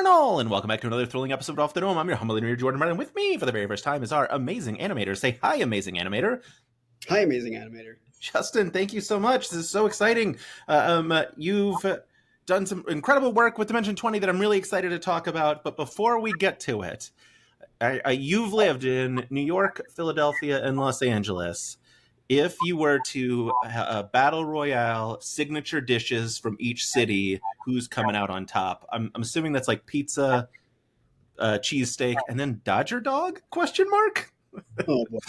Journal, and welcome back to another thrilling episode of Off the Dome. I'm your humble leader, Jordan Martin. With me for the very first time is our amazing animator. Say hi, amazing animator. Hi, amazing animator. Justin, thank you so much. This is so exciting. You've done some incredible work with Dimension 20 that I'm really excited to talk about. But before we get to it, you've lived in New York, Philadelphia, and Los Angeles. If you were to battle royale signature dishes from each city, who's coming out on top? I'm assuming that's like pizza, cheesesteak, and then Dodger dog? Question mark? Oh boy,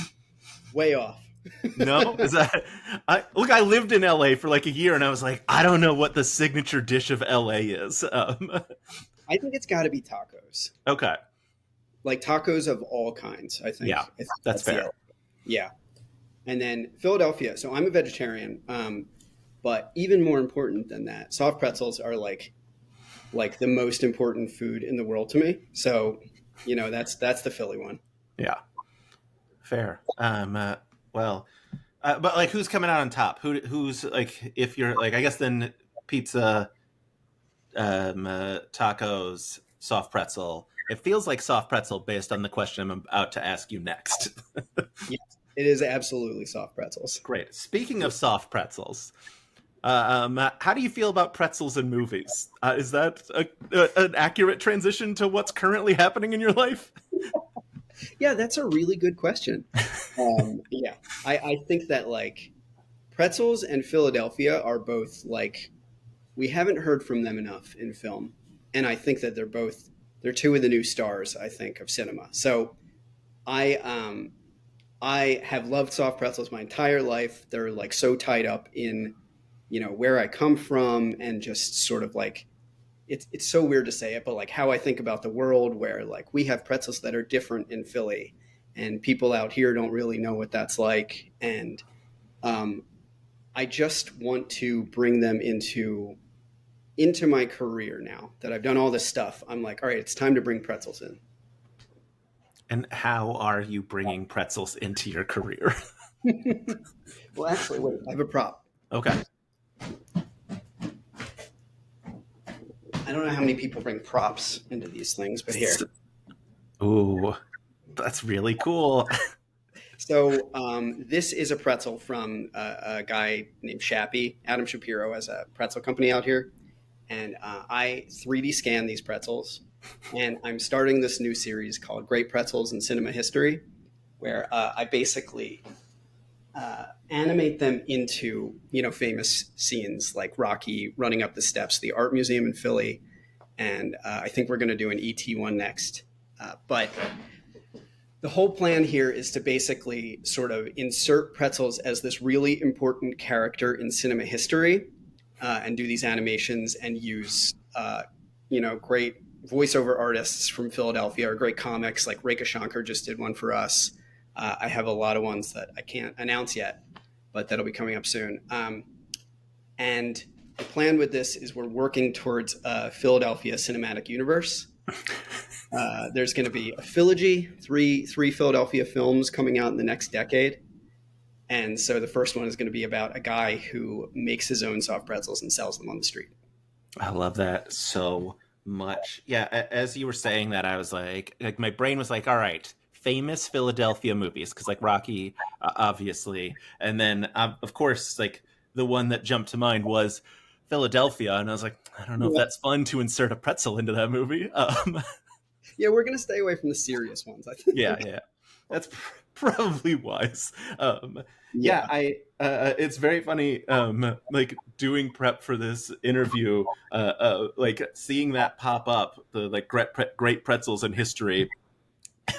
way off. No, is that? I lived in LA for like a year, and I was like, I don't know what the signature dish of LA is. I think it's got to be tacos. Okay, like tacos of all kinds. I think. Yeah, that's fair. Yeah. And then Philadelphia. So I'm a vegetarian, but even more important than that, soft pretzels are like the most important food in the world to me. So, that's the Philly one. Yeah, fair. But like, who's coming out on top? Who's like, if you're like, I guess then pizza, tacos, soft pretzel. It feels like soft pretzel based on the question I'm about to ask you next. Yes. It is absolutely soft pretzels. Great. Speaking of soft pretzels, how do you feel about pretzels in movies? Is that an accurate transition to what's currently happening in your life? Yeah, that's a really good question. Yeah, I think that like pretzels and Philadelphia are both like, we haven't heard from them enough in film. And I think that they're two of the new stars, I think, of cinema. So I have loved soft pretzels my entire life. They're like so tied up in, where I come from, and just sort of like, it's so weird to say it, but like how I think about the world, where like we have pretzels that are different in Philly and people out here don't really know what that's like. And I just want to bring them into my career now that I've done all this stuff. I'm like, all right, it's time to bring pretzels in. And how are you bringing pretzels into your career? Well, actually, wait, I have a prop. Okay. I don't know how many people bring props into these things, but here. Ooh, that's really cool. So this is a pretzel from a guy named Shappy. Adam Shapiro has a pretzel company out here. And I 3D scan these pretzels. And I'm starting this new series called Great Pretzels in Cinema History, where I basically animate them into, famous scenes like Rocky running up the steps, the art museum in Philly. And I think we're going to do an ET one next. But the whole plan here is to basically sort of insert pretzels as this really important character in cinema history, and do these animations and use, great voiceover artists from Philadelphia, or great comics like Rekha Shankar just did one for us. I have a lot of ones that I can't announce yet, but that'll be coming up soon. And the plan with this is we're working towards a Philadelphia cinematic universe. There's going to be a trilogy, three Philadelphia films coming out in the next decade. And so the first one is going to be about a guy who makes his own soft pretzels and sells them on the street. I love that so much. Yeah, as you were saying that, I was like my brain was like, all right, famous Philadelphia movies, because like Rocky, obviously, and then of course, like the one that jumped to mind was Philadelphia, and I was like, I don't know if that's fun to insert a pretzel into that movie. Yeah, we're going to stay away from the serious ones, I think. Yeah, that's probably wise. It's very funny, like doing prep for this interview, like seeing that pop up, the like great pretzels in history,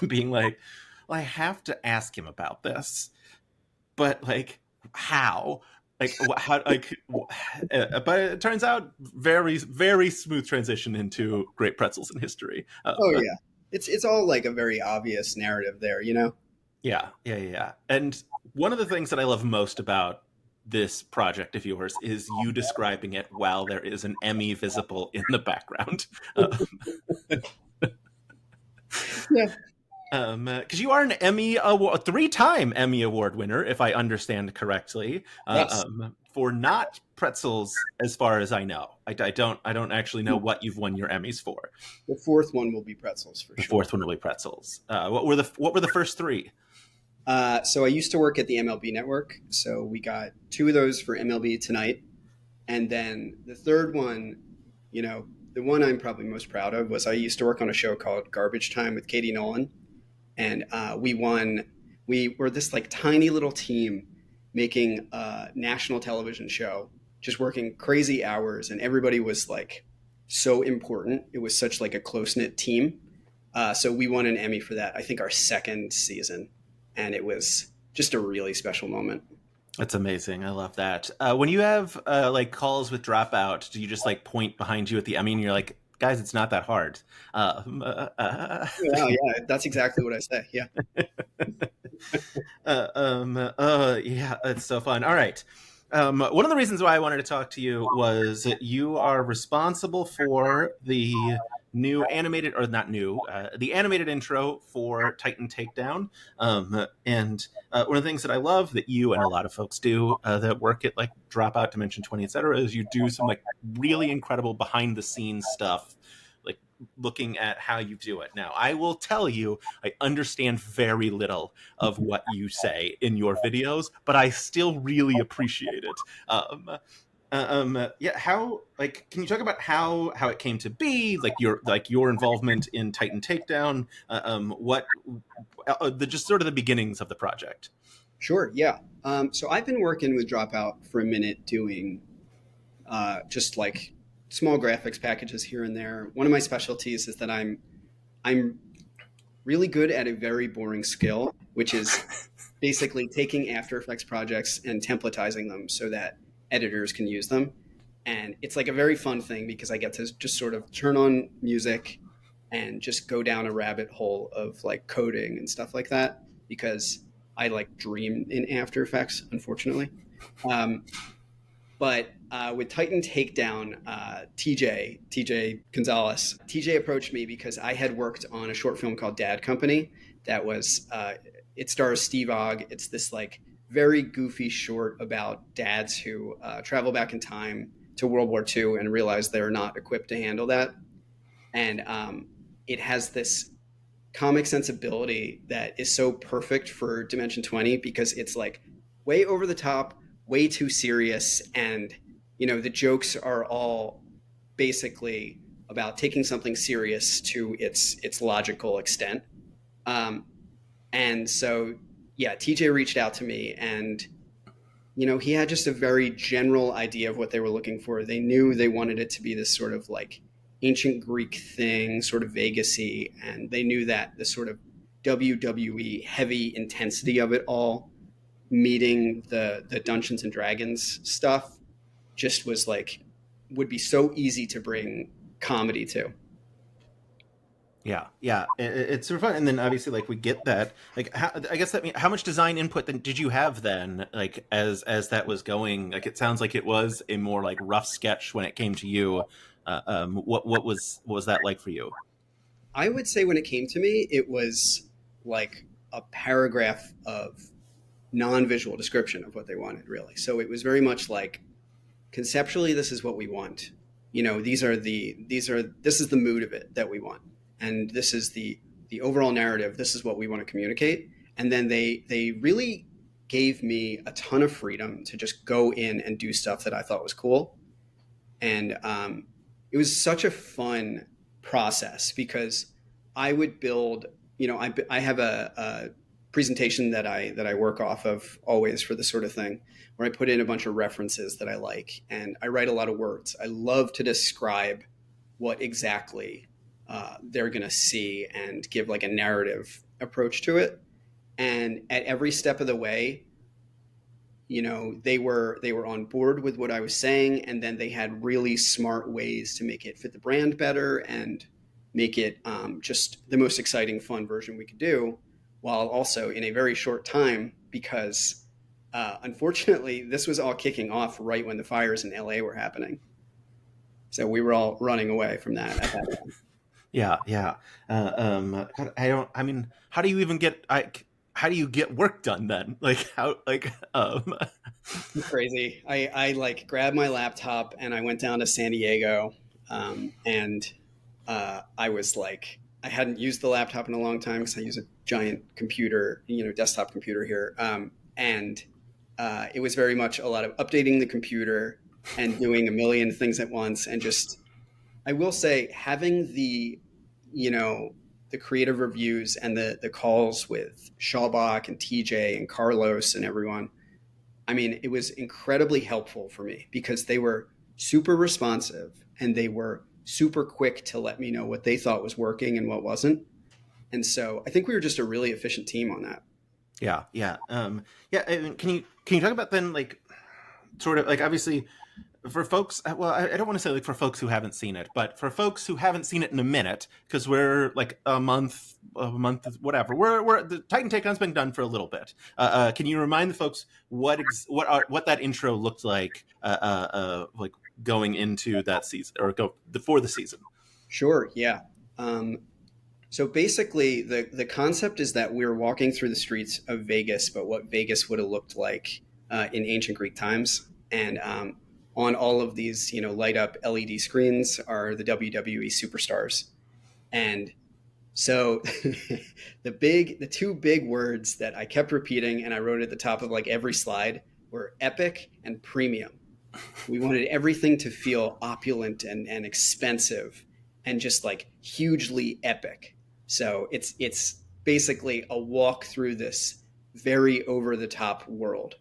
and being like, well, I have to ask him about this, but like how? Like how? Like, but it turns out very, very smooth transition into great pretzels in history. Yeah, it's all like a very obvious narrative there, Yeah. And one of the things that I love most about this project of yours is you describing it while there is an Emmy visible in the background. Yeah. Because you are an Emmy award, three-time Emmy Award winner, if I understand correctly, Yes. for not pretzels, as far as I know. I don't actually know what you've won your Emmys for. The fourth one will be pretzels for The sure. fourth one will be pretzels. What were the first three? So I used to work at the MLB network. So we got two of those for MLB Tonight. And then the third one, you know, the one I'm probably most proud of was I used to work on a show called Garbage Time with Katie Nolan. And we won. We were this like tiny little team making a national television show, just working crazy hours. And everybody was like so important. It was such like a close knit team. So we won an Emmy for that. I think our second season, and it was just a really special moment. That's amazing. I love that. When you have like calls with dropout, do you just like point behind you at the Emmy and you're like, guys, it's not that hard? Yeah, yeah, that's exactly what I say. Yeah. Yeah, it's so fun. All right. One of the reasons why I wanted to talk to you was that you are responsible for the new animated, or not new, the animated intro for Titan Takedown. And one of the things that I love that you and a lot of folks do that work at like Dropout, Dimension 20, etc., is you do some like really incredible behind the scenes stuff, like looking at how you do it. Now, I will tell you, I understand very little of what you say in your videos, but I still really appreciate it. Yeah, how, like, can you talk about how it came to be, like your involvement in Titan Takedown, what the just sort of the beginnings of the project? Sure. Yeah. So I've been working with Dropout for a minute doing just like small graphics packages here and there. One of my specialties is that I'm really good at a very boring skill, which is basically taking After Effects projects and templatizing them so that editors can use them. And it's like a very fun thing because I get to just sort of turn on music and just go down a rabbit hole of like coding and stuff like that because I like dream in After Effects, unfortunately. Um, but with Titan Takedown, TJ Gonzalez, TJ approached me because I had worked on a short film called Dad Company that was, it stars Steve Ogg. It's this like very goofy short about dads who travel back in time to World War II and realize they're not equipped to handle that. And it has this comic sensibility that is so perfect for Dimension 20 because it's like way over the top, way too serious, and the jokes are all basically about taking something serious to its logical extent. Um, and so yeah, TJ reached out to me and he had just a very general idea of what they were looking for. They knew they wanted it to be this sort of like ancient Greek thing, sort of Vegas-y, and they knew that the sort of WWE heavy intensity of it all meeting the Dungeons and Dragons stuff just was like would be so easy to bring comedy to. Yeah, yeah, it's super fun, and then obviously, like, we get that. Like, I guess that mean how much design input then did you have then? Like, as that was going, like, it sounds like it was a more like rough sketch when it came to you. What was that like for you? I would say when it came to me, it was like a paragraph of non-visual description of what they wanted, really. So it was very much like conceptually, this is what we want. This is the mood of it that we want, and this is the overall narrative. This is what we want to communicate. And then they really gave me a ton of freedom to just go in and do stuff that I thought was cool. And it was such a fun process because I would build. I have a presentation that I work off of always for this sort of thing, where I put in a bunch of references that I like, and I write a lot of words. I love to describe what exactly they're going to see and give like a narrative approach to it. And at every step of the way, they were on board with what I was saying, and then they had really smart ways to make it fit the brand better and make it just the most exciting, fun version we could do, while also in a very short time because unfortunately this was all kicking off right when the fires in LA were happening. So we were all running away from that at that time. Yeah, yeah. God, I don't. I mean, how do you even get? How do you get work done then? Like how? Like Crazy. I like grabbed my laptop and I went down to San Diego, and I was like, I hadn't used the laptop in a long time because I use a giant computer, desktop computer here, and it was very much a lot of updating the computer and doing a million things at once, and just I will say having you know the creative reviews and the calls with Shawbach and TJ and Carlos and everyone. I mean, it was incredibly helpful for me because they were super responsive and they were super quick to let me know what they thought was working and what wasn't. And so I think we were just a really efficient team on that. yeah, yeah, yeah. I mean, can you talk about then like sort of like obviously for folks, well, I don't want to say like for folks who haven't seen it, but for folks who haven't seen it in a minute, because we're like a month, whatever. We're the Titan Takedown's been done for a little bit. Can you remind the folks what that intro looked like going into that season or go before the season? Sure, yeah. Um, so basically, the concept is that we're walking through the streets of Vegas, but what Vegas would have looked like in ancient Greek times. And on all of these, light up LED screens are the WWE superstars. And so the two big words that I kept repeating and I wrote at the top of like every slide were epic and premium. We wanted everything to feel opulent and expensive and just like hugely epic. So it's basically a walk through this very over the top world.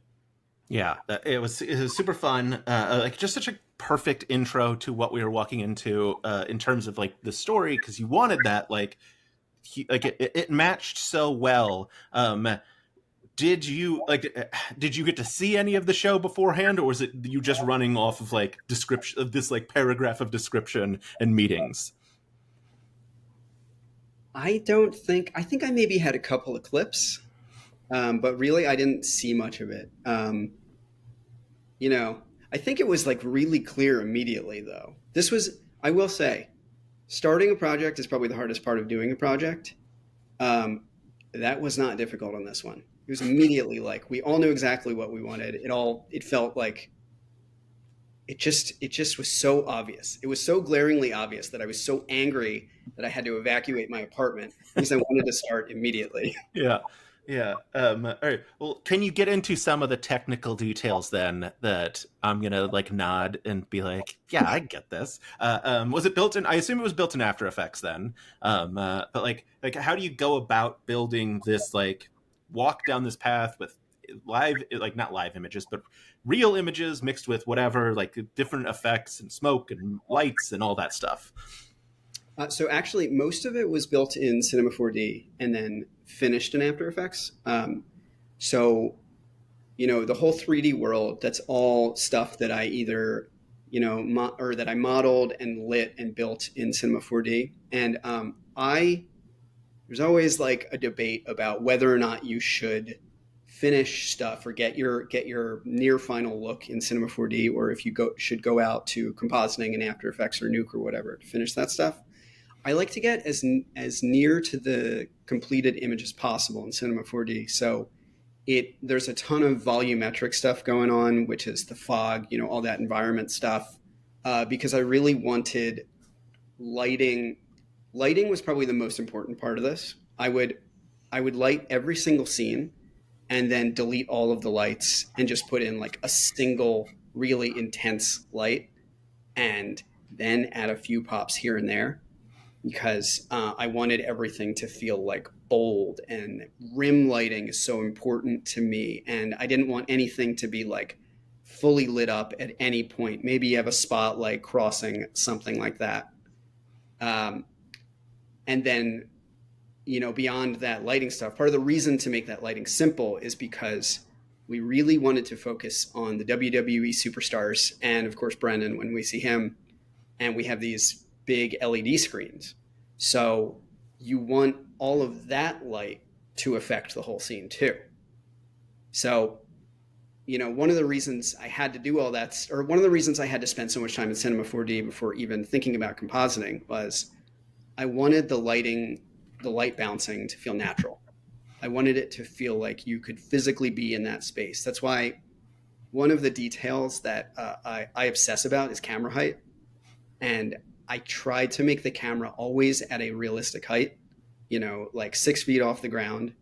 Yeah, it was super fun. Like just such a perfect intro to what we were walking into in terms of like the story because you wanted that it matched so well. Did you get to see any of the show beforehand, or was it you just running off of like description of this like paragraph of description and meetings? I think I maybe had a couple of clips, but really I didn't see much of it. You know, I think it was like really clear immediately though. This was, I will say, starting a project is probably the hardest part of doing a project. Um, that was not difficult on this one. It was immediately like we all knew exactly what we wanted. It felt like it just was so obvious. It was so glaringly obvious that I was so angry that I had to evacuate my apartment because I wanted to start immediately. Yeah. Yeah. All right. Well, can you get into some of the technical details then that I'm gonna like nod and be like, yeah, I get this. Was it built in? I assume it was built in After Effects then. But like, how do you go about building this like walk down this path with live, like not live images, but real images mixed with whatever, like different effects and smoke and lights and all that stuff? So actually, most of it was built in Cinema 4D and then finished in After Effects. So the whole 3D world, that's all stuff that I either or that I modeled and lit and built in Cinema 4D. And I there's always like a debate about whether or not you should finish stuff or get your near final look in Cinema 4D, or if you should go out to compositing in After Effects or Nuke or whatever to finish that stuff. I like to get as near to the completed image as possible in Cinema 4D. So there's a ton of volumetric stuff going on, which is the fog, all that environment stuff, because I really wanted lighting. Lighting was probably the most important part of this. I would light every single scene and then delete all of the lights and just put in like a single really intense light and then add a few pops here and there because I wanted everything to feel like bold, and rim lighting is so important to me. And I didn't want anything to be like fully lit up at any point. Maybe you have a spotlight crossing, something like that. Um, and then, beyond that lighting stuff, part of the reason to make that lighting simple is because we really wanted to focus on the WWE superstars and, of course, Brendan when we see him. And we have these big LED screens. So you want all of that light to affect the whole scene too. So, one of the reasons I had to do all that, or one of the reasons I had to spend so much time in Cinema 4D before even thinking about compositing was I wanted the light bouncing to feel natural. I wanted it to feel like you could physically be in that space. That's why one of the details that I obsess about is camera height. And I tried to make the camera always at a realistic height, like 6 feet off the ground.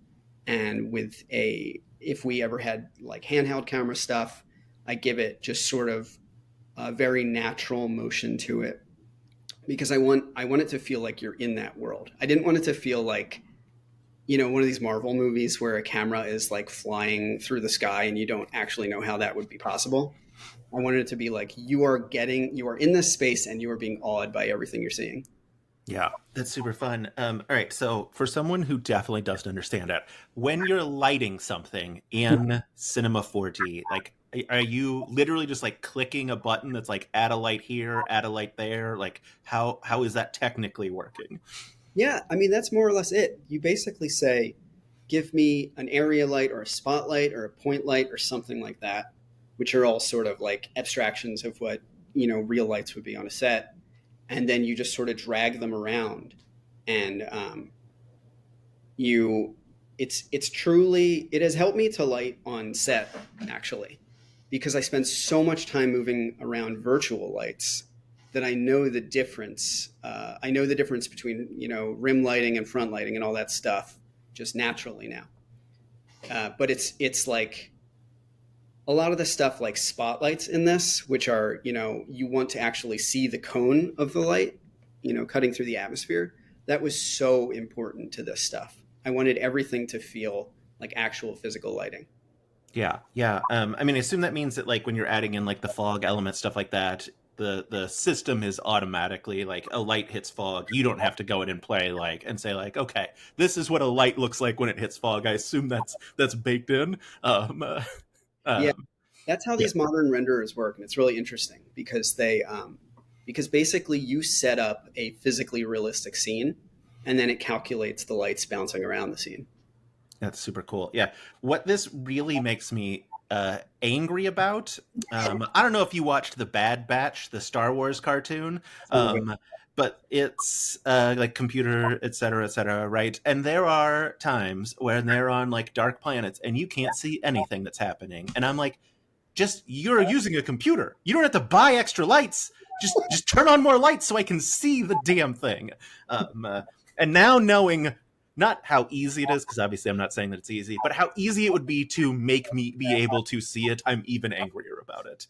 And if we ever had like handheld camera stuff, I give it just sort of a very natural motion to it because I want it to feel like you're in that world. I didn't want it to feel like, one of these Marvel movies where a camera is like flying through the sky and you don't actually know how that would be possible. I wanted it to be like you are in this space and you are being awed by everything you're seeing. Yeah, that's super fun. All right, so for someone who definitely doesn't understand it, when you're lighting something in Cinema 4D, like, are you literally just like clicking a button that's like add a light here, add a light there? Like, how is that technically working? Yeah, I mean that's more or less it. You basically say, give me an area light or a spotlight or a point light or something like that, which are all sort of like abstractions of what, real lights would be on a set. And then you just sort of drag them around and it has helped me to light on set actually, because I spend so much time moving around virtual lights that I know the difference. I know the difference between, rim lighting and front lighting and all that stuff just naturally now. But it's like a lot of the stuff like spotlights in this, which are, you want to actually see the cone of the light, cutting through the atmosphere. That was so important to this stuff. I wanted everything to feel like actual physical lighting. Yeah, yeah. I mean, I assume that means that like when you're adding in like the fog element stuff like that, the system is automatically like a light hits fog. You don't have to go in and play like and say like, okay, this is what a light looks like when it hits fog. I assume that's baked in. Yeah, Um, that's how yeah, these modern renderers work, and it's really interesting because basically you set up a physically realistic scene, and then it calculates the lights bouncing around the scene. that's super cool. Yeah, what this really makes me angry about. I don't know if you watched the Bad Batch, the Star Wars cartoon. Some of it. But it's like computer, et cetera, right? And there are times when they're on like dark planets and you can't see anything that's happening. And I'm like, just you're using a computer. You don't have to buy extra lights. Just turn on more lights so I can see the damn thing. And now knowing not how easy it is, because obviously I'm not saying that it's easy, but how easy it would be to make me be able to see it, I'm even angrier about it.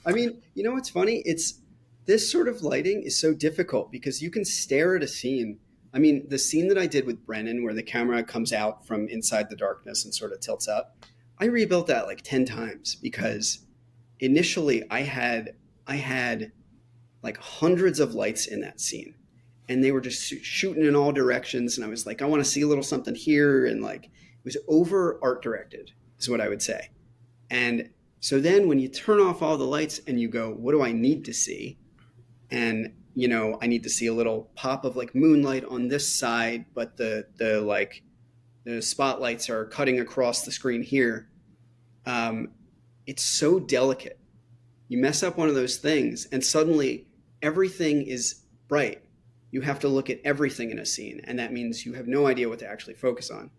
I mean, what's funny? It's this sort of lighting is so difficult because you can stare at a scene. I mean, the scene that I did with Brennan, where the camera comes out from inside the darkness and sort of tilts up, I rebuilt that like 10 times because initially I had like hundreds of lights in that scene and they were just shooting in all directions. And I was like, I want to see a little something here. And like, it was over art directed is what I would say. And so then when you turn off all the lights and you go, what do I need to see? And, I need to see a little pop of like moonlight on this side, but the spotlights are cutting across the screen here. It's so delicate. You mess up one of those things and suddenly everything is bright. You have to look at everything in a scene, and that means you have no idea what to actually focus on.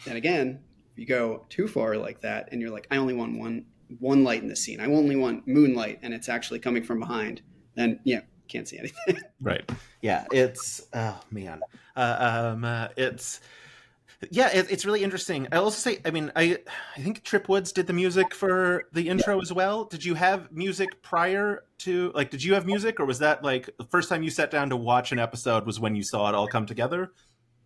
And again, if you go too far like that and you're like, I only want one light in the scene, I only want moonlight and it's actually coming from behind, then can't see anything. Right. Yeah. It's oh man. It's it's really interesting. I also say, I mean, I think Trip Woods did the music for the intro as well. Did you have music prior to like? Did you have music, or was that like the first time you sat down to watch an episode was when you saw it all come together?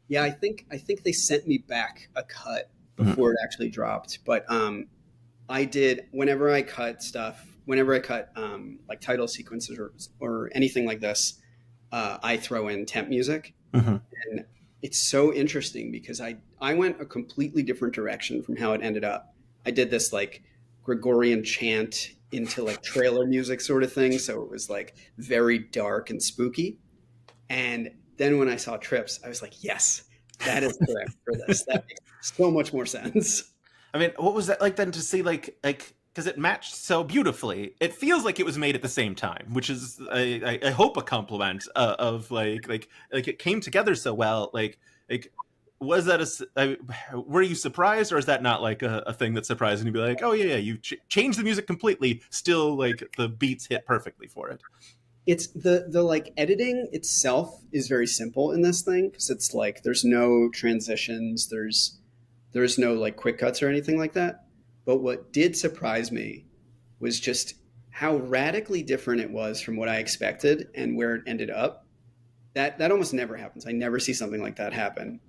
Yeah, I think they sent me back a cut before it actually dropped. But I did whenever I cut like title sequences or anything like this, I throw in temp music. Mm-hmm. And it's so interesting because I went a completely different direction from how it ended up. I did this like Gregorian chant into like trailer music sort of thing. So it was like very dark and spooky. And then when I saw Trips, I was like, yes, that is correct for this. That makes so much more sense. I mean, what was that like then to see like because it matched so beautifully. It feels like it was made at the same time, which is I hope a compliment of like it came together so well. Like was that were you surprised, or is that not like a thing that's surprising? You'd be like, oh yeah, you changed the music completely, still like the beats hit perfectly for it. It's the like editing itself is very simple in this thing because it's like there's no transitions, there's no like quick cuts or anything like that. But what did surprise me was just how radically different it was from what I expected and where it ended up. That almost never happens. I never see something like that happen.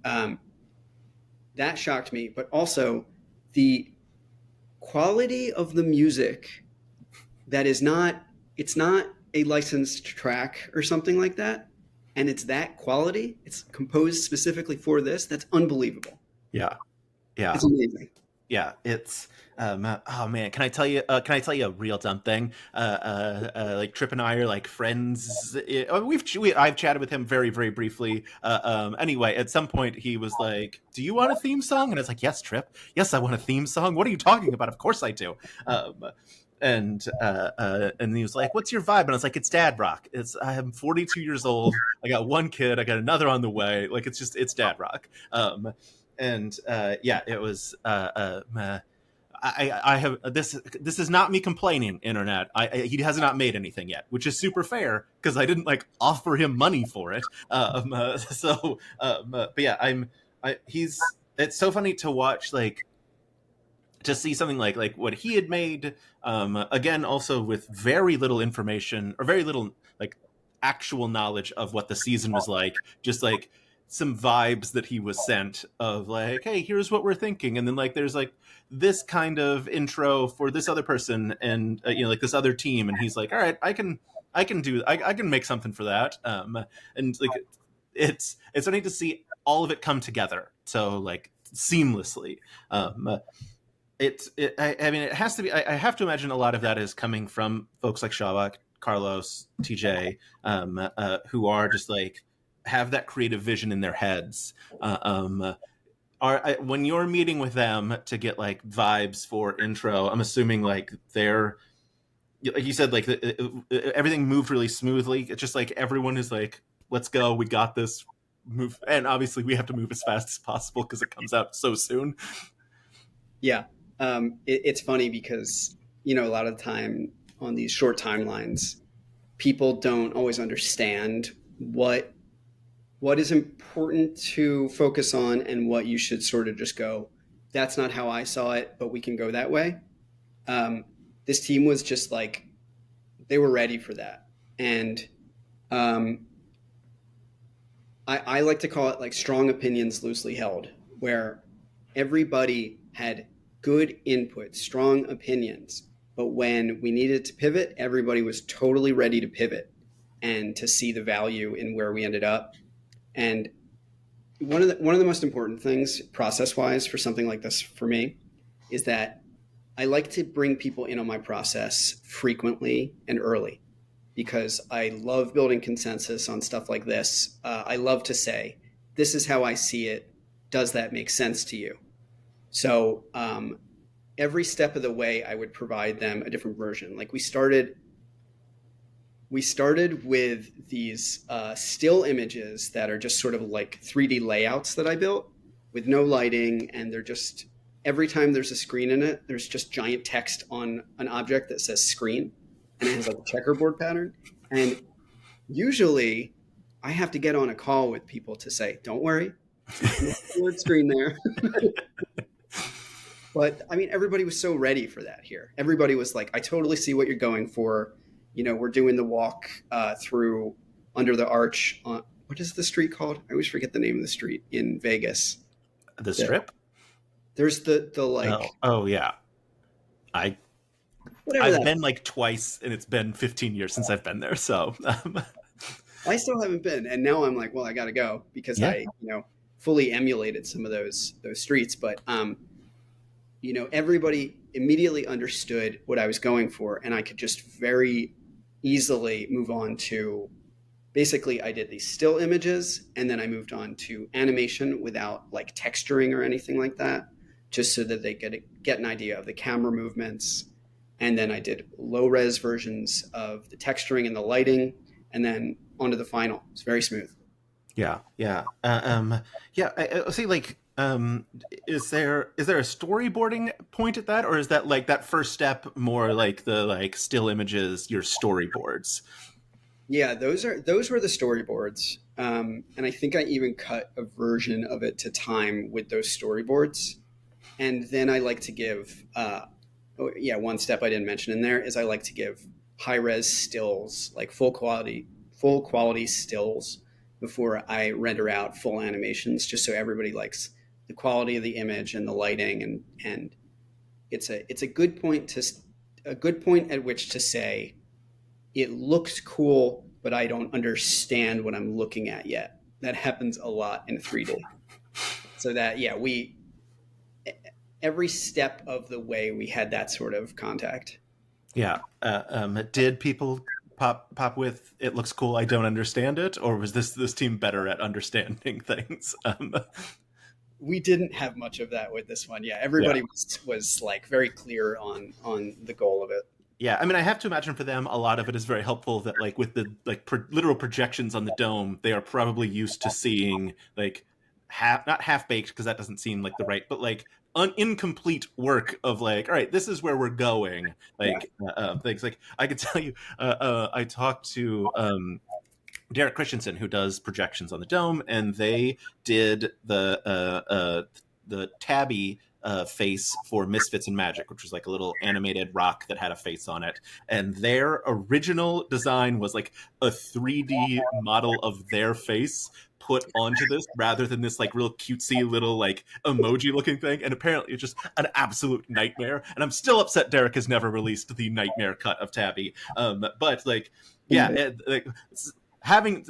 That shocked me, but also the quality of the music that is not, it's not a licensed track or something like that, and it's that quality, it's composed specifically for this. That's unbelievable. Yeah, yeah. It's amazing. Yeah, it's oh man, can I tell you a real dumb thing? Like Trip and I are like friends. I've chatted with him very very briefly. Anyway, at some point he was like, "Do you want a theme song?" And I was like, "Yes, Trip. Yes, I want a theme song. What are you talking about? Of course I do." And he was like, "What's your vibe?" And I was like, "It's dad rock. I am 42 years old. I got one kid. I got another on the way. Like it's dad rock." And yeah, it was. I have this. This is not me complaining, internet. He has not made anything yet, which is super fair because I didn't like offer him money for it. But yeah, he's. It's so funny to watch, like, to see something like what he had made. Again, also with very little information or very little like actual knowledge of what the season was like. Just like some vibes that he was sent of like, hey, here's what we're thinking, and then like there's like this kind of intro for this other person, and like this other team, and he's like, all right, I can make something for that. And like it's funny to see all of it come together so like seamlessly. I mean, it has to be. I have to imagine a lot of that is coming from folks like Shawak, Carlos, TJ, who are just like have that creative vision in their heads. When you're meeting with them to get like vibes for intro, I'm assuming like they're like you said, like everything moved really smoothly. It's just like everyone is like, "Let's go, we got this." Move, and obviously we have to move as fast as possible because it comes out so soon. Yeah. It's funny because, a lot of the time on these short timelines, people don't always understand what is important to focus on and what you should sort of just go, that's not how I saw it, but we can go that way. This team was just like, they were ready for that. And I like to call it like strong opinions loosely held, where everybody had good input, strong opinions. But when we needed to pivot, everybody was totally ready to pivot and to see the value in where we ended up. And one of the most important things process-wise for something like this for me is that I like to bring people in on my process frequently and early because I love building consensus on stuff like this. I love to say, this is how I see it. Does that make sense to you? So every step of the way, I would provide them a different version. Like we started with these still images that are just sort of like 3D layouts that I built with no lighting, and they're just every time there's a screen in it, there's just giant text on an object that says screen, and it has like a checkerboard pattern. And usually, I have to get on a call with people to say, "Don't worry, word screen there." But I mean, everybody was so ready for that here. Everybody was like, "I totally see what you're going for." We're doing the walk through under the arch. What is the street called? I always forget the name of the street in Vegas. The Strip? There's the like. Oh yeah. I've been like twice, and it's been 15 years since I've been there. So I still haven't been, and now I'm like, well, I got to go because I fully emulated some of those streets. But everybody immediately understood what I was going for, and I could just very easily move on to basically I did these still images, and then I moved on to animation without like texturing or anything like that, just so that they could get an idea of the camera movements. and then I did low res versions of the texturing and the lighting, and then onto the final. It's very smooth. Yeah, yeah, yeah. I see. Like, is there a storyboarding point at that, or is that like that first step more like the like still images, your storyboards? Yeah, those were the storyboards, and I think I even cut a version of it to time with those storyboards. And then I like to give, oh, yeah, one step I didn't mention in there is I like to give high res stills, like full quality stills before I render out full animations, just so everybody likes the quality of the image and the lighting, and it's a good point at which to say it looks cool, but I don't understand what I'm looking at yet. That happens a lot in 3D. So that, yeah, we every step of the way we had that sort of contact. Yeah. Did people pop with "It looks cool, I don't understand it," or was this team better at understanding things? We didn't have much of that with this one. Yeah, Yeah. everybody was like very clear on the goal of it. Yeah, I mean, I have to imagine for them, a lot of it is very helpful that, like, with the like literal projections on the dome, they are probably used to seeing like not half baked because that doesn't seem like the right, but like incomplete work of like, all right, this is where we're going. Yeah. Like things like I could tell you, I talked to Derek Christensen, who does projections on the dome, and they did the tabby face for Misfits and Magic, which was like a little animated rock that had a face on it. And their original design was like a 3D model of their face put onto this rather than this like real cutesy little like emoji looking thing. And apparently it's just an absolute nightmare. And I'm still upset Derek has never released the nightmare cut of Tabby. But like, yeah, like having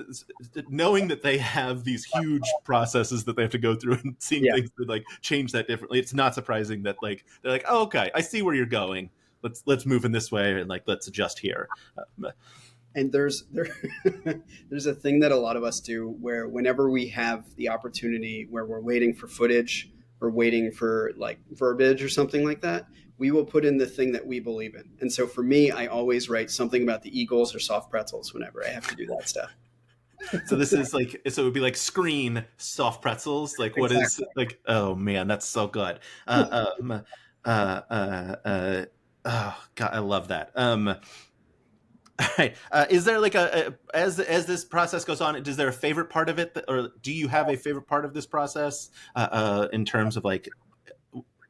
knowing that they have these huge processes that they have to go through and seeing Yeah. things that like change that differently, it's not surprising that like they're like, oh, okay, I see where you're going, let's move in this way and like let's adjust here. And there's a thing that a lot of us do where whenever we have the opportunity where we're waiting for footage or waiting for like verbiage or something like that, we will put in the thing that we believe in. And so for me, I always write something about the Eagles or soft pretzels whenever I have to do that stuff. So this is like, so it would be like screen soft pretzels, like what is Exactly. like, oh man, that's so good. Oh god, I love that. Right. Is there like as this process goes on? Is there a favorite part of it, or do you have a favorite part of this process in terms of like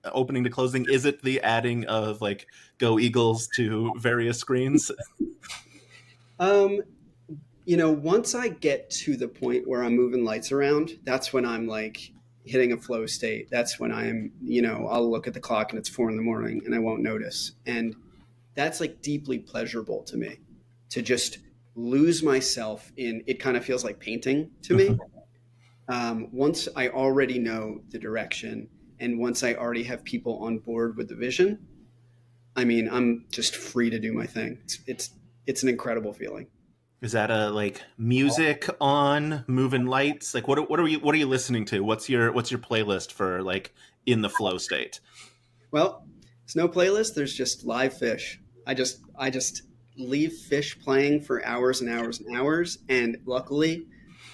opening to closing? Is it the adding of like "Go Eagles" to various screens? Um, once I get to the point where I'm moving lights around, that's when I'm like hitting a flow state. That's when I'll look at the clock and it's 4 in the morning and I won't notice. And that's like deeply pleasurable to me to just lose myself in it. Kind of feels like painting to me. Once I already know the direction and once I already have people on board with the vision, I mean, I'm just free to do my thing. It's an incredible feeling. Is that a like music on moving lights? Like what are you listening to? What's your playlist for like in the flow state? Well, there's no playlist. There's just live fish. I just leave fish playing for hours and hours and hours, and luckily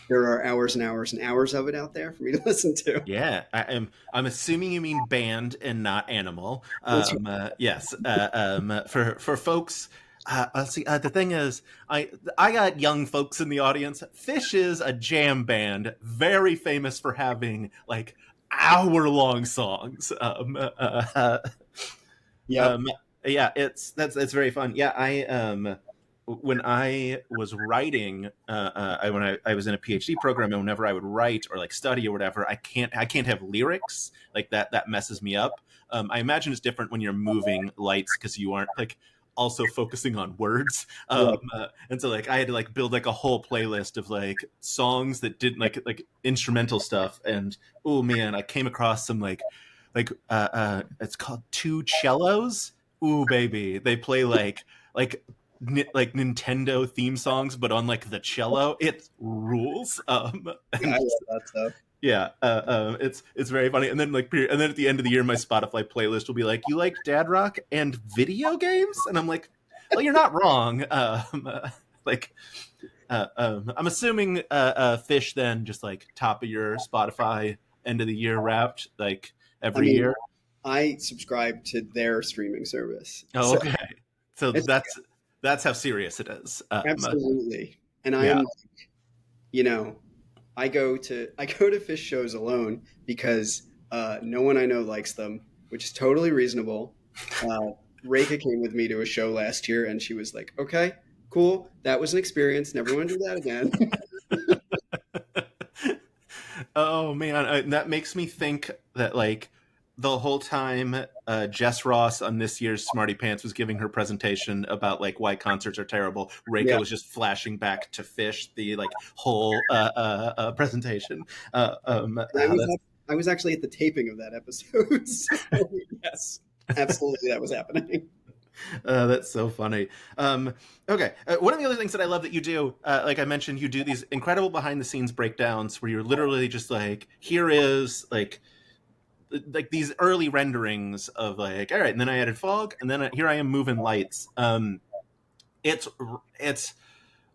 there are hours and hours and hours of it out there for me to listen to. Yeah, I'm assuming you mean band and not animal. That's Yes. For folks, let's see. The thing is, I got young folks in the audience. Fish is a jam band, very famous for having like hour-long songs. Yep. Um, yeah, that's very fun. Yeah, I when I was writing, when I was in a PhD program, and whenever I would write or like study or whatever, I can't have lyrics like that. That messes me up. I imagine it's different when you're moving lights because you aren't like also focusing on words. Right. And so like I had to like build like a whole playlist of like songs that didn't like instrumental stuff. And oh man, I came across some it's called Two Cellos. Ooh baby, they play like Nintendo theme songs, but on like the cello. It rules. Yeah, I And love that stuff. Yeah, it's very funny. And then and then at the end of the year, my Spotify playlist will be like, "You like dad rock and video games?" And I'm like, "Well, you're not wrong." Like, I'm assuming Fish then just like top of your Spotify end of the year wrapped like I every mean, year. I subscribe to their streaming service, Oh, so okay. So it's that's how serious it is. absolutely. And I Yeah. am, you know, I go to fish shows alone because no one I know likes them, which is totally reasonable. Reka came with me to a show last year, and she was like, "Okay, cool, that was an experience. Never want to do that again." Oh man, that makes me think that like the whole time Jess Ross on this year's Smarty Pants was giving her presentation about like why concerts are terrible, Reika Yeah, was just flashing back to Fish the like whole presentation. and I was actually at the taping of that episode. So yes, absolutely, that was happening. That's so funny. Okay, one of the other things that I love that you do, like I mentioned, you do these incredible behind the scenes breakdowns where you're literally just like, here is like these early renderings of like, all right, and then I added fog, and then here I am moving lights. It's it's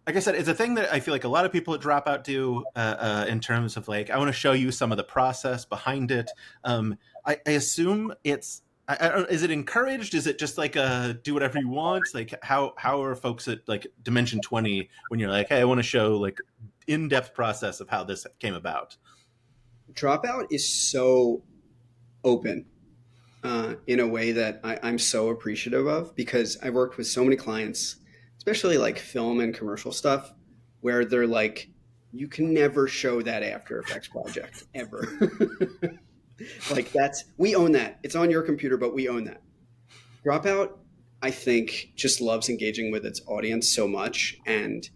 like I said, it's a thing that I feel like a lot of people at Dropout do in terms of like, I want to show you some of the process behind it. I assume it's. Is it encouraged? Is it just like do whatever you want? Like how are folks at like Dimension 20 when you're like, hey, I want to show like in-depth process of how this came about? Dropout is so open in a way that I'm so appreciative of because I've worked with so many clients, especially like film and commercial stuff, where they're like, you can never show that After Effects project ever. Like we own that. It's on your computer, but we own that. Dropout, I think, just loves engaging with its audience so much. And,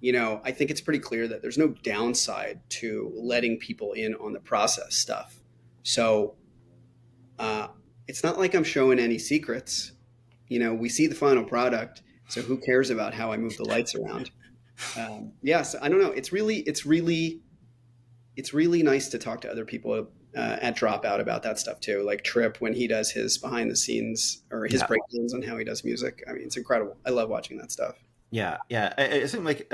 I think it's pretty clear that there's no downside to letting people in on the process stuff. So uh, it's not like I'm showing any secrets. We see the final product, so who cares about how I move the lights around? Yes, I don't know. It's really nice to talk to other people at Dropout about that stuff too. Like Trip when he does his behind the scenes or his Yeah. breakdowns on how he does music. I mean, it's incredible. I love watching that stuff. Yeah, yeah. I think like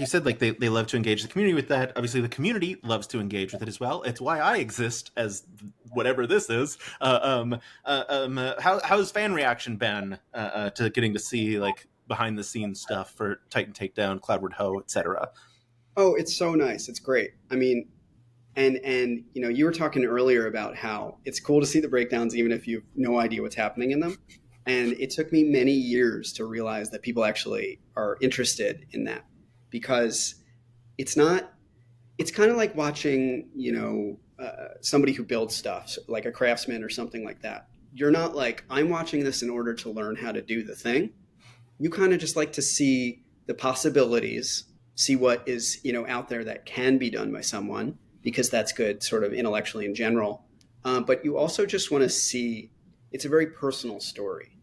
you said, like they love to engage the community with that. Obviously, the community loves to engage with it as well. It's why I exist as whatever this is. How's fan reaction been to getting to see like behind the scenes stuff for Titan Takedown, Cloudward Ho, etc. Oh, it's so nice. It's great. I mean, and you were talking earlier about how it's cool to see the breakdowns even if you have no idea what's happening in them. And it took me many years to realize that people actually are interested in that because it's not it's kind of like watching somebody who builds stuff like a craftsman or something like that. You're not like, I'm watching this in order to learn how to do the thing. You kind of just like to see the possibilities, see what is out there that can be done by someone because that's good sort of intellectually in general. But you also just want to see, it's a very personal story,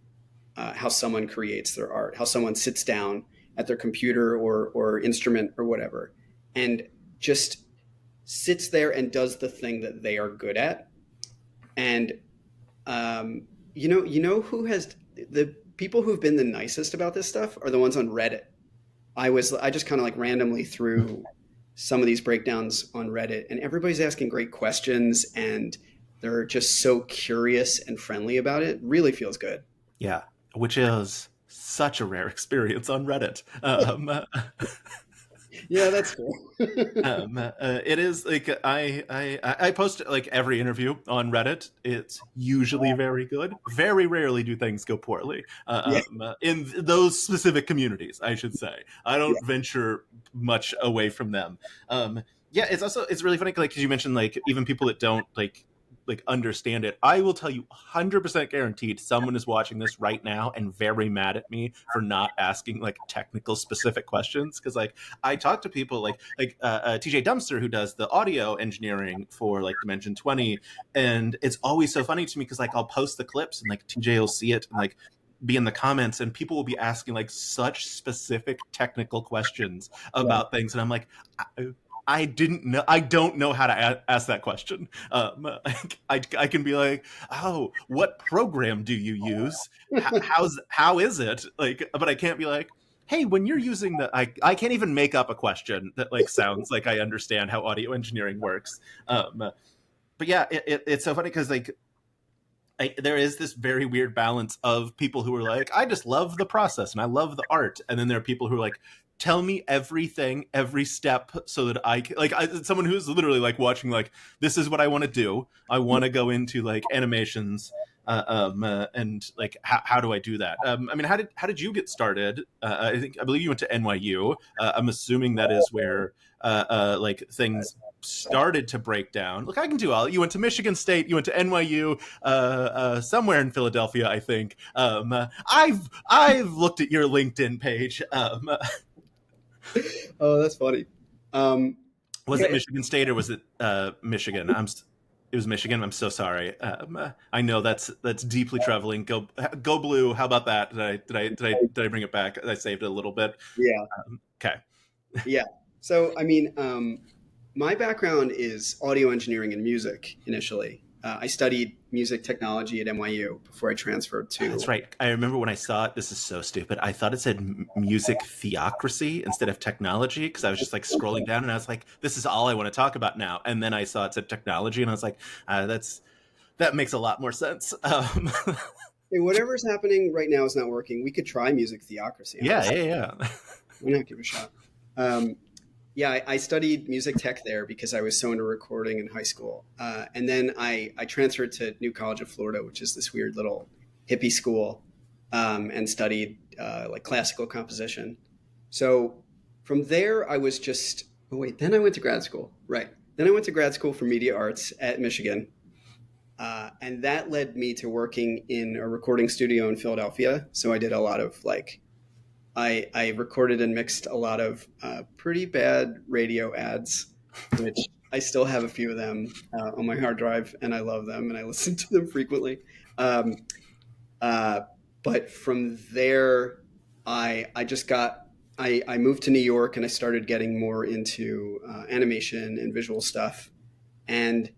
how someone creates their art, how someone sits down at their computer or instrument or whatever and just sits there and does the thing that they are good at. And who has the people who've been the nicest about this stuff are the ones on Reddit. I just kind of like randomly threw some of these breakdowns on Reddit, and everybody's asking great questions, and they're just so curious and friendly about it. Really feels good. Yeah, which is such a rare experience on Reddit. Yeah, that's cool. It is like I post like every interview on Reddit. It's usually very good. Very rarely do things go poorly Yeah, in those specific communities. I should say I yeah, don't venture much away from them. Yeah, it's really funny like because you mentioned like even people that don't like understand it. I will tell you 100% guaranteed someone is watching this right now and very mad at me for not asking like technical specific questions because like I talk to people like TJ Dumpster who does the audio engineering for like Dimension 20 and it's always so funny to me because like I'll post the clips and like TJ will see it and like be in the comments and people will be asking like such specific technical questions yeah. about things and I'm like I didn't know. I don't know how to ask that question. I can be like, oh, what program do you use? How is it? Like, but I can't be like, hey, when you're using the, I can't even make up a question that like sounds like I understand how audio engineering works. But yeah, it's so funny because like there is this very weird balance of people who are like, I just love the process and I love the art, and then there are people who are like, tell me everything, every step, so that I can, like, someone who's literally like watching, like, this is what I want to do. I want to go into like animations, and like, how do I do that? I mean, how did you get started? I believe you went to NYU. I'm assuming that is where like things started to break down. Look, I can do all. You went to Michigan State. You went to NYU. Somewhere in Philadelphia, I think. I've looked at your LinkedIn page. Oh, that's funny. Was it Michigan State or was it Michigan? It was Michigan. I'm so sorry. I know that's deeply troubling. Go blue. How about that? Did I bring it back? I saved it a little bit. Yeah. Okay. Yeah. So, I mean, my background is audio engineering and music initially. I studied music technology at NYU before I transferred to. That's right. I remember when I saw it. This is so stupid. I thought it said music theocracy instead of technology, because I was just like scrolling down and I was like, this is all I want to talk about now. And then I saw it said technology and I was like, that makes a lot more sense. Hey, whatever's happening right now is not working. We could try music theocracy. Yeah. Why not give it a shot? Yeah, I studied music tech there because I was so into recording in high school. And then I transferred to New College of Florida, which is this weird little hippie school, and studied like classical composition. So from there, I was just, then I went to grad school. Right. Then I went to grad school for media arts at Michigan. And that led me to working in a recording studio in Philadelphia. So I did a lot of like, I recorded and mixed a lot of pretty bad radio ads, which I still have a few of them on my hard drive, and I love them, and I listen to them frequently. But from there, I moved to New York, and I started getting more into animation and visual stuff. And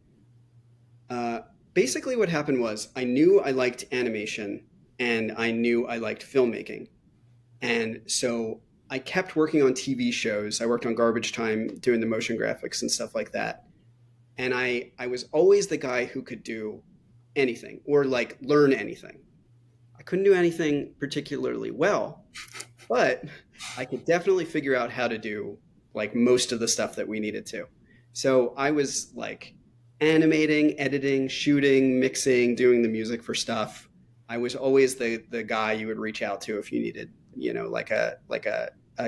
basically what happened was I knew I liked animation, and I knew I liked filmmaking. And so I kept working on TV shows. I worked on Garbage Time doing the motion graphics and stuff like that. And I was always the guy who could do anything or like learn anything. I couldn't do anything particularly well, but I could definitely figure out how to do like most of the stuff that we needed to. So I was like animating, editing, shooting, mixing, doing the music for stuff. I was always the guy you would reach out to if you needed, like a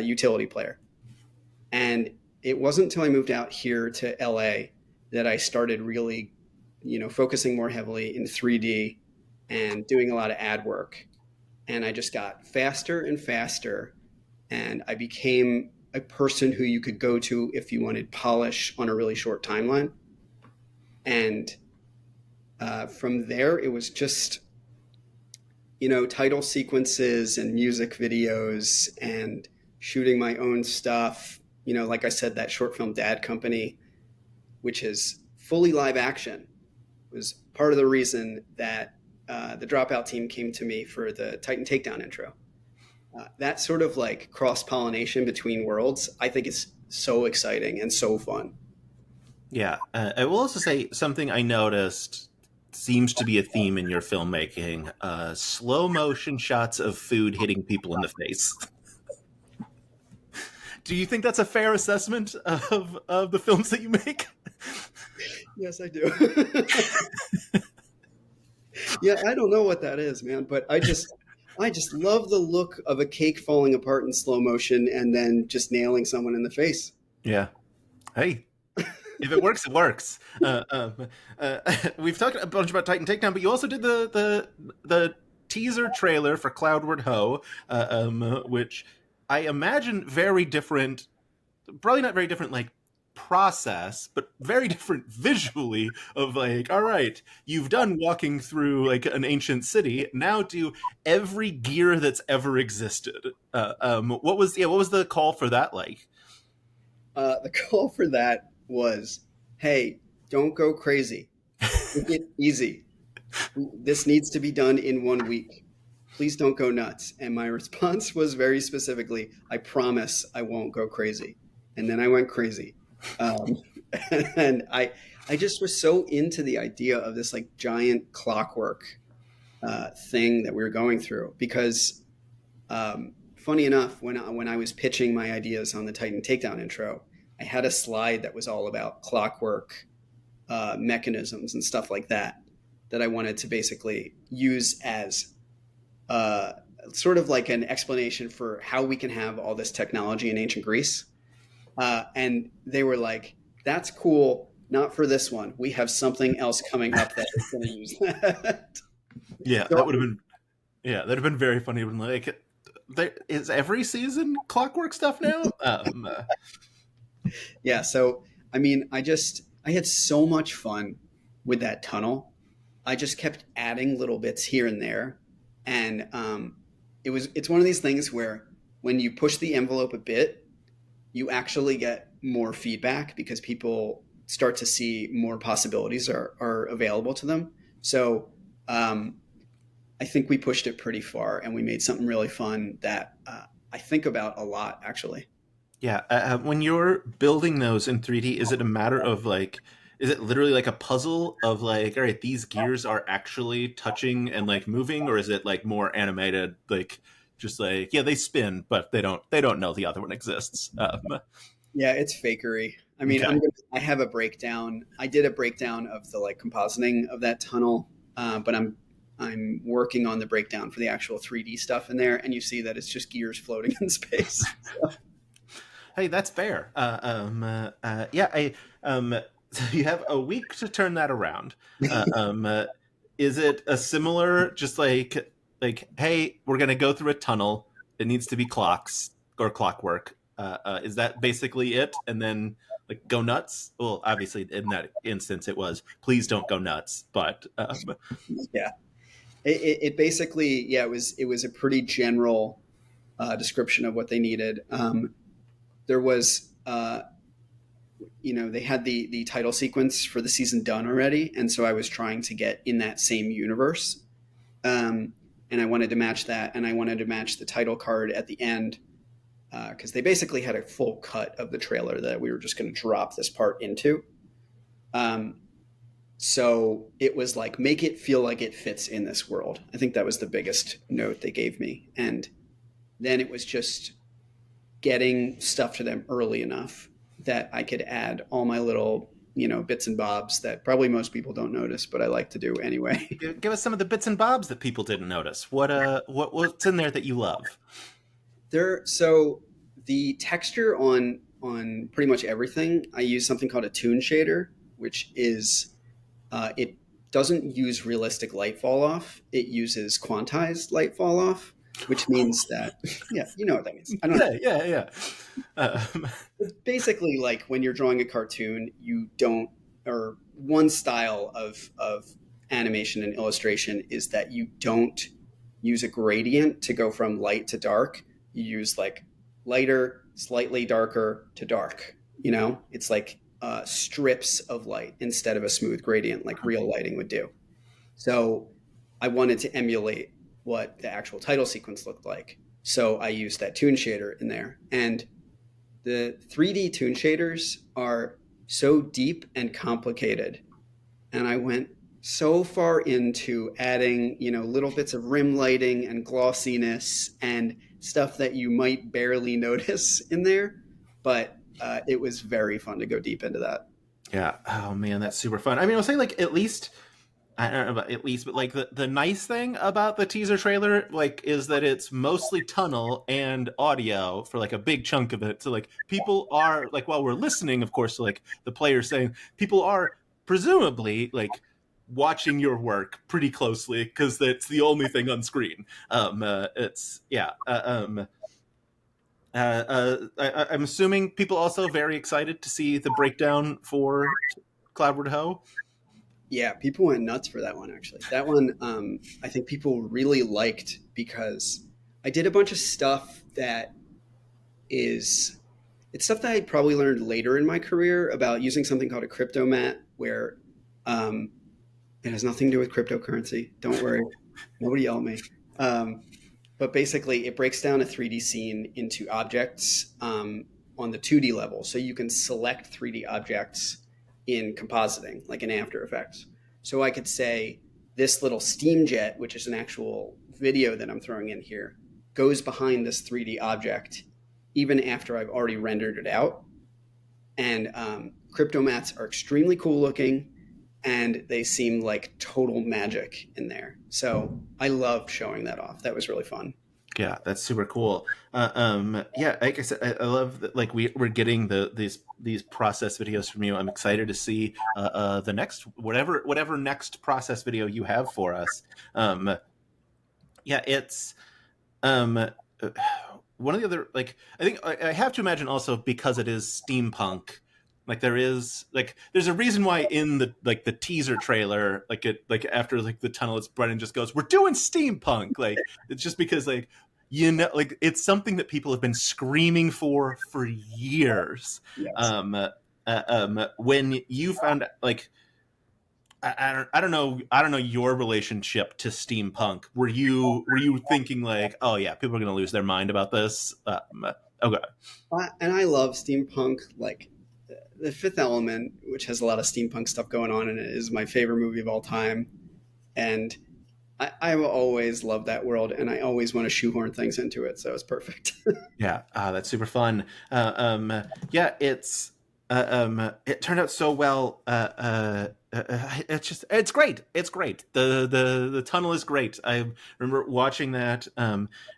utility player. And it wasn't until I moved out here to LA that I started really, focusing more heavily in 3D and doing a lot of ad work. And I just got faster and faster. And I became a person who you could go to if you wanted polish on a really short timeline. And from there, it was just, title sequences and music videos and shooting my own stuff. Like I said, that short film Dad Company, which is fully live action, was part of the reason that the Dropout team came to me for the Titan Takedown intro. That sort of like cross-pollination between worlds, I think is so exciting and so fun. Yeah. I will also say something I noticed seems to be a theme in your filmmaking: slow motion shots of food hitting people in the face. Do you think that's a fair assessment of the films that you make? Yes, I do. Yeah, I don't know what that is, man, but I just love the look of a cake falling apart in slow motion and then just nailing someone in the face. Yeah. Hey, if it works, it works. We've talked a bunch about Titan Takedown, but you also did the teaser trailer for Cloudward Ho, which I imagine very different, probably not very different like process, but very different visually of like, all right, you've done walking through like an ancient city, now do every gear that's ever existed. What was the call for that like? The call for that was, "Hey, don't go crazy. Take it easy. This needs to be done in 1 week. Please don't go nuts." And my response was very specifically, "I promise I won't go crazy." And then I went crazy. Um, and I just was so into the idea of this like giant clockwork thing that we were going through because funny enough, when I was pitching my ideas on the Titan Takedown intro, I had a slide that was all about clockwork mechanisms and stuff like that that I wanted to basically use as uh, sort of like an explanation for how we can have all this technology in ancient Greece. And they were like, "That's cool. Not for this one. We have something else coming up that is going to use that." Yeah, So that would have been. Yeah, that'd have been very funny. When like, is every season clockwork stuff now? yeah, so I mean, I had so much fun with that tunnel. I just kept adding little bits here and there, and it's one of these things where when you push the envelope a bit, you actually get more feedback because people start to see more possibilities are available to them. So um, I think we pushed it pretty far, and we made something really fun that I think about a lot, actually. Yeah, when you're building those in 3D, is it a matter of like, is it literally like a puzzle of like, all right, these gears are actually touching and like moving, or is it like more animated, like just like, yeah, they spin, but they don't know the other one exists. Yeah, it's fakery. I mean, Okay, I have a breakdown. I did a breakdown of the like compositing of that tunnel, but I'm working on the breakdown for the actual 3D stuff in there, and you see that it's just gears floating in space. hey, that's fair. Yeah, so you have a week to turn that around. Is it a similar, just like, hey, we're gonna go through a tunnel. It needs to be clocks or clockwork. Is that basically it? And then like go nuts. Well, obviously in that instance, it was please don't go nuts. But Yeah, it basically yeah it was a pretty general description of what they needed. There was they had the title sequence for the season done already, and so I was trying to get in that same universe, um, and I wanted to match that, and I wanted to match the title card at the end because they basically had a full cut of the trailer that we were just going to drop this part into. Um, so it was like make it feel like it fits in this world. I think that was the biggest note they gave me, and then it was just getting stuff to them early enough that I could add all my little bits and bobs that probably most people don't notice, but I like to do anyway. give us some of the bits and bobs that people didn't notice. What's in there that you love? So the texture on pretty much everything, I use something called a toon shader, which is it doesn't use realistic light fall off. It uses quantized light fall off, which means that yeah, you know what that means. I don't know. Yeah. It's basically like when you're drawing a cartoon, you don't, or one style of animation and illustration is that you don't use a gradient to go from light to dark. You use like lighter, slightly darker to dark. It's like strips of light instead of a smooth gradient like real lighting would do. So I wanted to emulate what the actual title sequence looked like. So I used that toon shader in there. And the 3D toon shaders are so deep and complicated. And I went so far into adding, little bits of rim lighting and glossiness and stuff that you might barely notice in there. But it was very fun to go deep into that. Yeah. Oh man, that's super fun. I mean, I'll say like at least I don't know about at least, but like the nice thing about the teaser trailer, like, is that it's mostly tunnel and audio for like a big chunk of it. So like people are like while we're listening, of course, to, like the players saying people are presumably like watching your work pretty closely because that's the only thing on screen. It's yeah. I'm assuming people also very excited to see the breakdown for Cloudward Ho. Yeah, people went nuts for that one, actually. That one, I think people really liked because I did a bunch of stuff that is It's stuff that I probably learned later in my career about using something called a crypto mat, where um, it has nothing to do with cryptocurrency. Don't worry, nobody yell at me. Um, but basically, it breaks down a 3D scene into objects on the 2D level, so you can select 3D objects in compositing, like in After Effects. So I could say this little steam jet, which is an actual video that I'm throwing in here, goes behind this 3D object even after I've already rendered it out. And cryptomats are extremely cool looking, and they seem like total magic in there. So I loved showing that off. That was really fun. Yeah, that's super cool. Yeah, like I said, I love that. Like we're getting these process videos from you. I'm excited to see the next whatever next process video you have for us. Um, yeah, it's um, one of the other, like, I think I have to imagine also because it is steampunk. Like there's a reason why in the teaser trailer, like after like the tunnel, it's Brennan just goes, "We're doing steampunk." Like it's just because like it's something that people have been screaming for years. Yes. When you found like I don't know your relationship to steampunk. Were you thinking like, oh yeah, people are gonna lose their mind about this? Okay. And I love steampunk. Like the Fifth Element, which has a lot of steampunk stuff going on, and it is my favorite movie of all time. And I will always love that world, and I always want to shoehorn things into it. So it's perfect. Yeah, that's super fun. Yeah, it turned out so well. It's great. It's great. The tunnel is great. I remember watching that.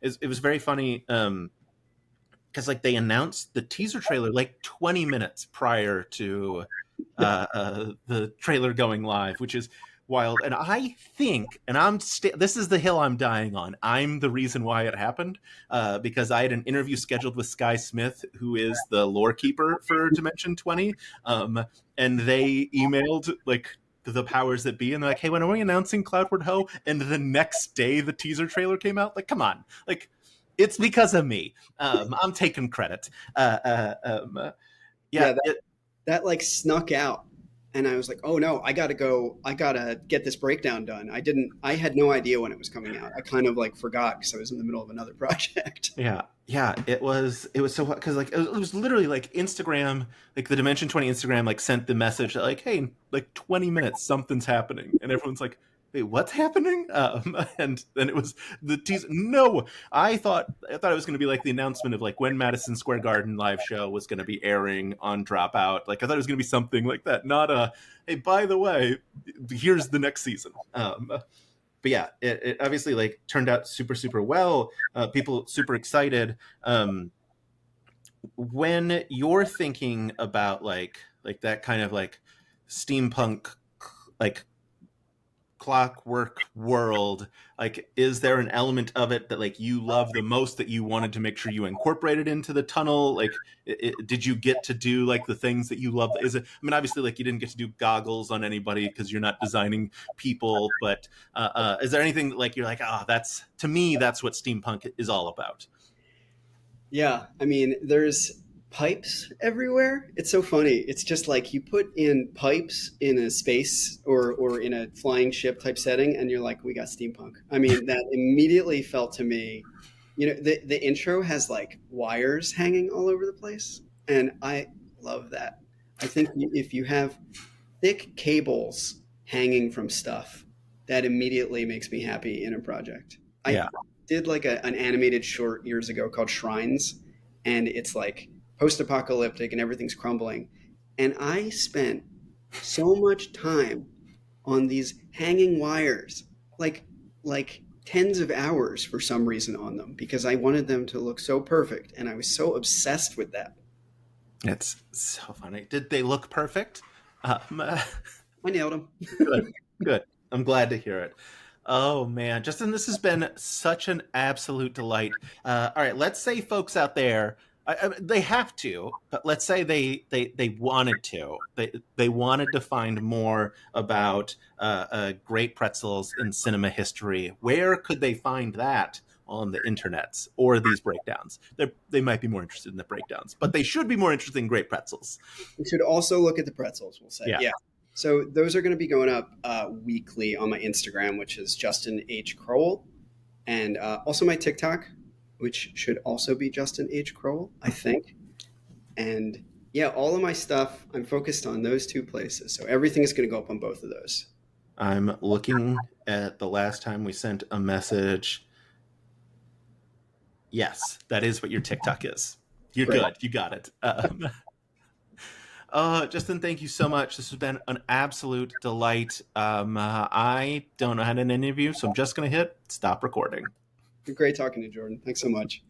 It was very funny. Because like they announced the teaser trailer like 20 minutes prior to the trailer going live, which is wild. And I think, and this is the hill I'm dying on. I'm the reason why it happened because I had an interview scheduled with Sky Smith, who is the lore keeper for Dimension 20, and they emailed like the powers that be, and they're like, "Hey, when are we announcing Cloudward Ho?" And the next day, the teaser trailer came out. Like, come on, like. It's because of me. I'm taking credit. Yeah, Yeah, that like snuck out, and I was like, oh no, I gotta go. I gotta get this breakdown done. I had no idea when it was coming out. I kind of like forgot because I was in the middle of another project. yeah. It was so because like it was literally like Instagram, like the Dimension 20 Instagram, like sent the message that like, hey, like 20 minutes, something's happening, and everyone's like, wait, what's happening? And then it was the teaser. No, I thought it was going to be like the announcement of like when Madison Square Garden live show was going to be airing on Dropout. Like I thought it was going to be something like that, not a hey, by the way, here's the next season. But yeah, it obviously like turned out super super well. People super excited. When you're thinking about like that kind of like steampunk like clockwork world, like is there an element of it that like you love the most that you wanted to make sure you incorporated into the tunnel? Like did you get to do like the things that you love? Is it, I mean, obviously like you didn't get to do goggles on anybody because you're not designing people, but is there anything like you're like, oh, that's, to me that's what steampunk is all about? Yeah, I mean, there's pipes everywhere. It's so funny. It's just like you put in pipes in a space or in a flying ship type setting, and you're like, we got steampunk. I mean, that immediately felt to me, the intro has like wires hanging all over the place, and I love that. I think if you have thick cables hanging from stuff, that immediately makes me happy in a project. I Yeah. did like an animated short years ago called Shrines, and it's like post-apocalyptic and everything's crumbling. And I spent so much time on these hanging wires, like tens of hours for some reason on them because I wanted them to look so perfect, and I was so obsessed with that. It's so funny. Did they look perfect? um, I nailed them. Good, good. I'm glad to hear it. Oh man, Justin, this has been such an absolute delight. All right, let's say folks out there, they have to, but let's say they wanted to, they wanted to find more about great pretzels in cinema history. Where could they find that on the internets or these breakdowns. They might be more interested in the breakdowns, but they should be more interested in great pretzels. You should also look at the pretzels, we'll say. Yeah. So those are going to be going up weekly on my Instagram, which is Justin H. Crowell. And also my TikTok, which should also be Justin H. Crowell, I think. And yeah, all of my stuff, I'm focused on those two places. So everything is going to go up on both of those. I'm looking at the last time we sent a message. Yes, that is what your TikTok is. You're Great. good. You got it. Justin, thank you so much. This has been an absolute delight. I don't know how to end an interview, so I'm just going to hit stop recording. Great talking to you, Jordan. Thanks so much.